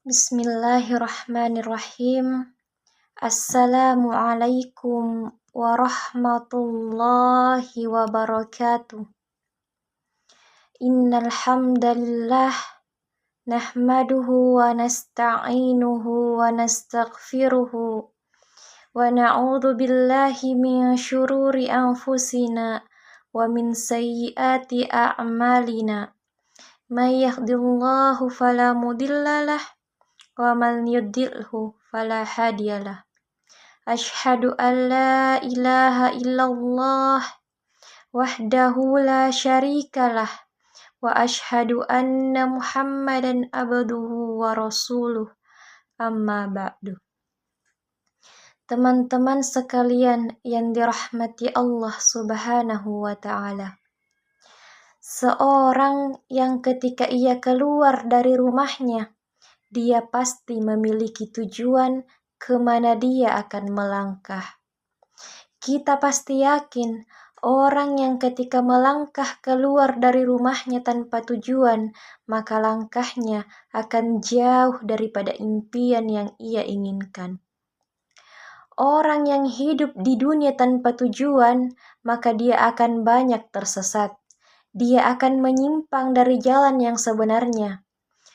Bismillahirrahmanirrahim. Assalamualaikum warahmatullahi wabarakatuh. Innal hamdalillah nahmaduhu wa nasta'inuhu wa nastaghfiruhu wa na'udzu billahi min syururi anfusina wa min sayyiati a'malina. May yahdihillahu fala mudhillalah wa man yudlilhu fala hadiyalah. Asyhadu an la ilaha illallah wahdahu la syarikalah wa asyhadu anna Muhammadan abduhu wa rasuluh. Amma ba'du. Teman-teman sekalian yang dirahmati Allah Subhanahu wa ta'ala. Seorang yang ketika ia keluar dari rumahnya, dia pasti memiliki tujuan kemana dia akan melangkah. Kita pasti yakin orang yang ketika melangkah keluar dari rumahnya tanpa tujuan, maka langkahnya akan jauh daripada impian yang ia inginkan. Orang yang hidup di dunia tanpa tujuan, maka dia akan banyak tersesat. Dia akan menyimpang dari jalan yang sebenarnya.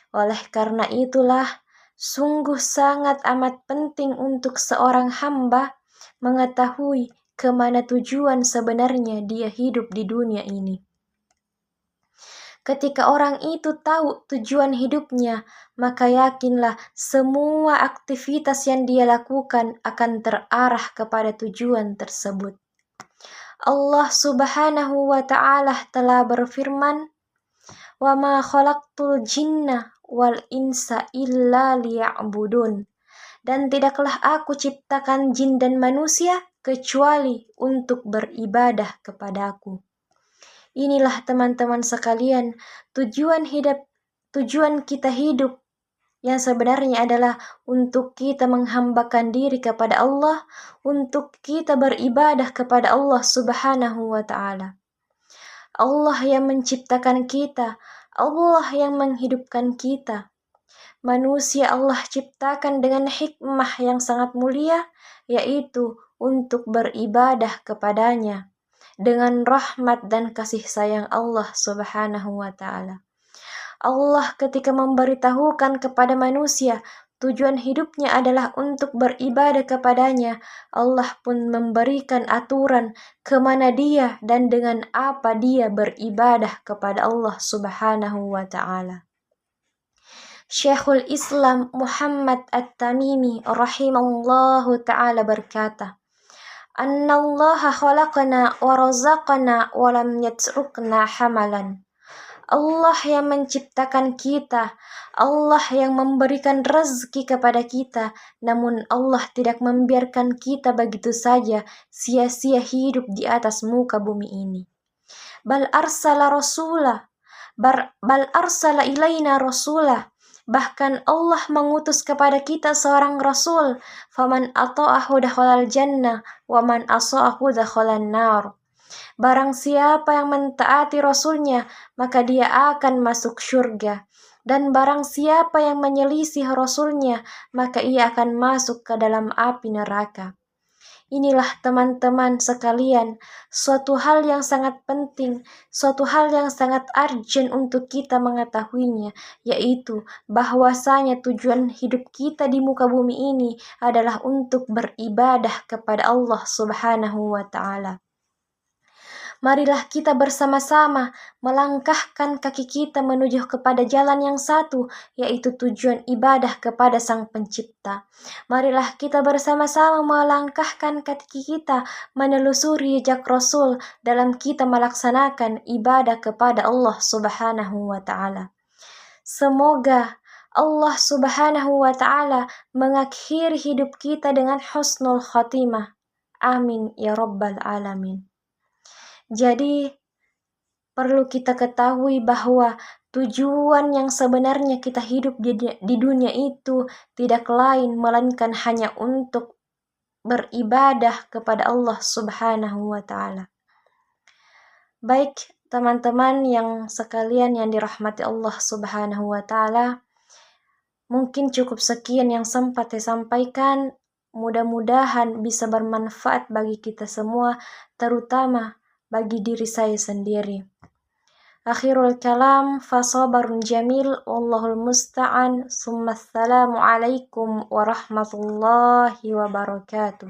Oleh karena itulah, sungguh sangat amat penting untuk seorang hamba mengetahui kemana tujuan sebenarnya dia hidup di dunia ini. Ketika orang itu tahu tujuan hidupnya, maka yakinlah semua aktivitas yang dia lakukan akan terarah kepada tujuan tersebut. Allah Subhanahu wa ta'ala telah berfirman, "Wa ma khalaqtul jinna wal insa illa liya'budun." Dan tidaklah aku ciptakan jin dan manusia kecuali untuk beribadah kepadaku. Inilah teman-teman sekalian, tujuan kita hidup yang sebenarnya adalah untuk kita menghambakan diri kepada Allah, untuk kita beribadah kepada Allah Subhanahu wa ta'ala. Allah yang menciptakan kita, Allah yang menghidupkan kita. Manusia Allah ciptakan dengan hikmah yang sangat mulia, yaitu untuk beribadah kepadanya dengan rahmat dan kasih sayang Allah Subhanahu wa ta'ala. Allah ketika memberitahukan kepada manusia tujuan hidupnya adalah untuk beribadah kepadanya, Allah pun memberikan aturan kemana dia dan dengan apa dia beribadah kepada Allah Subhanahu wa ta'ala. Syekhul Islam Muhammad At-Tamimi rahimahullahu ta'ala berkata, "Annallaha khalaqana wa razaqana wa lam yatrukna hamalan." Allah yang menciptakan kita, Allah yang memberikan rezeki kepada kita, namun Allah tidak membiarkan kita begitu saja sia-sia hidup di atas muka bumi ini. Bal arsala ilaina rasulah. Bahkan Allah mengutus kepada kita seorang rasul. Faman ata'ahu dakhalal jannah wa man asa'ahu dakhalan nar. Barang siapa yang mentaati Rasulnya, maka dia akan masuk syurga. Dan barang siapa yang menyelisih Rasulnya, maka ia akan masuk ke dalam api neraka. Inilah teman-teman sekalian, suatu hal yang sangat penting, suatu hal yang sangat urgent untuk kita mengetahuinya, yaitu bahwasanya tujuan hidup kita di muka bumi ini adalah untuk beribadah kepada Allah Subhanahu wa ta'ala. Marilah kita bersama-sama melangkahkan kaki kita menuju kepada jalan yang satu, yaitu tujuan ibadah kepada Sang Pencipta. Marilah kita bersama-sama melangkahkan kaki kita menelusuri jejak Rasul dalam kita melaksanakan ibadah kepada Allah Subhanahu wa ta'ala. Semoga Allah Subhanahu wa ta'ala mengakhiri hidup kita dengan husnul khatimah. Amin ya rabbal alamin. Jadi, perlu kita ketahui bahwa tujuan yang sebenarnya kita hidup di dunia itu tidak lain melainkan hanya untuk beribadah kepada Allah Subhanahu wa ta'ala. Baik, teman-teman yang sekalian yang dirahmati Allah Subhanahu wa ta'ala, Mungkin cukup sekian yang sempat saya sampaikan. Mudah-mudahan bisa bermanfaat bagi kita semua, terutama bagi diri saya sendiri. Akhirul kalam, fasabarun jamil, wallahul musta'an, summa assalamu alaikum warahmatullahi wabarakatuh.